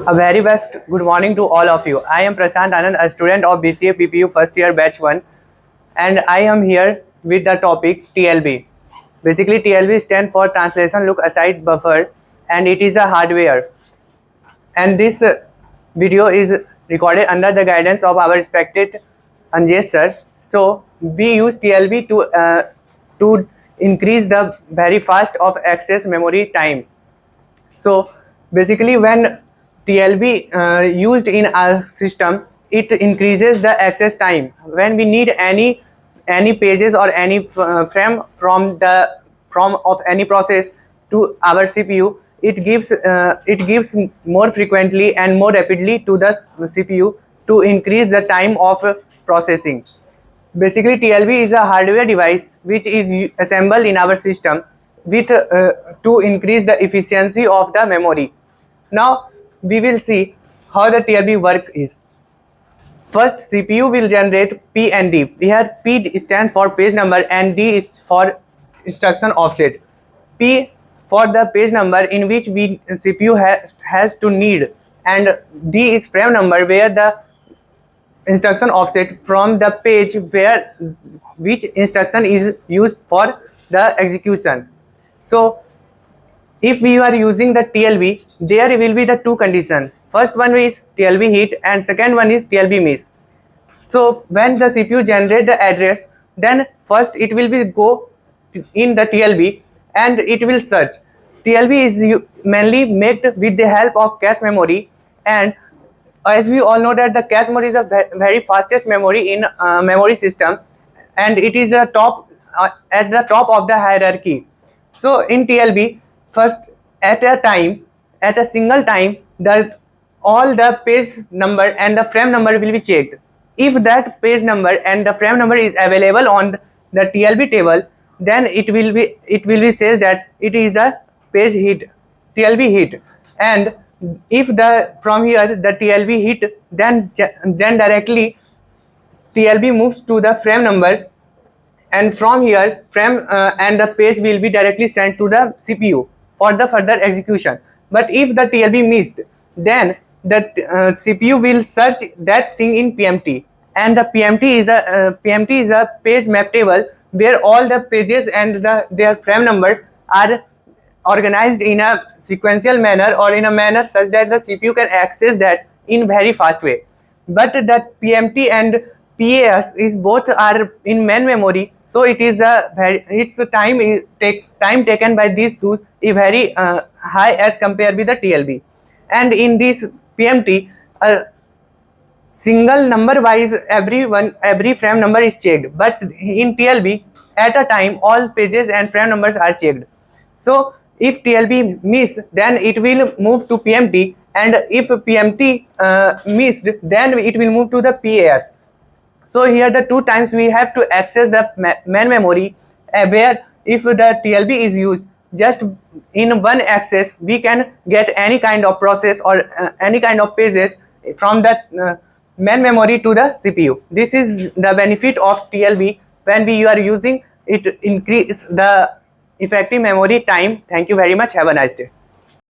A very best good morning to all of you. I am Prashant Anand, a student of BCA PPU first year batch 1, and I am here with the topic TLB. Basically, TLB stands for Translation Look Aside Buffer, and it is a hardware. And this video is recorded under the guidance of our respected Anjesh sir. So we use TLB to increase the very fast of access memory time. So basically, when TLB used in our system, it increases the access time. When we need any pages or any frame from of any process to our CPU, it gives more frequently and more rapidly to the CPU to increase the time of processing. Basically, TLB is a hardware device which is assembled in our system with to increase the efficiency of the memory. Now we will see how the TLB work is. First, CPU will generate P and D. Here P stands for page number and D is for instruction offset. P for the page number in which CPU has to need, and D is frame number where the instruction offset from the page where which instruction is used for the execution. So if we are using the TLB, there will be the two conditions. First one is TLB hit and second one is TLB miss. So when the CPU generate the address, then first it will be go in the TLB and it will search. TLB is mainly made with the help of cache memory, and as we all know that the cache memory is a very fastest memory in memory system, and it is a top at the top of the hierarchy. So in TLB, first at a single time, all the page number and the frame number will be checked. If that page number and the frame number is available on the TLB table, then it will be says that it is a page hit, TLB hit. And if the from here the TLB hit, then directly TLB moves to the frame number, and from here frame and the page will be directly sent to the CPU for the further execution. But if the TLB missed, then the CPU will search that thing in PMT, and the PMT is a page map table where all the pages and their frame number are organized in a sequential manner or in a manner such that the CPU can access that in very fast way. But that PMT and PAS is both are in main memory, so it is its time taken by these two is very high as compared with the TLB. And in this PMT, single number wise every frame number is checked, but in TLB at a time all pages and frame numbers are checked. So if TLB miss, then it will move to PMT, and if PMT missed, then it will move to the PAS. So here the two times we have to access the main memory, where if the TLB is used, just in one access we can get any kind of process or any kind of pages from the main memory to the CPU. This is the benefit of TLB. When we are using it, increase the effective memory time. Thank you very much. Have a nice day.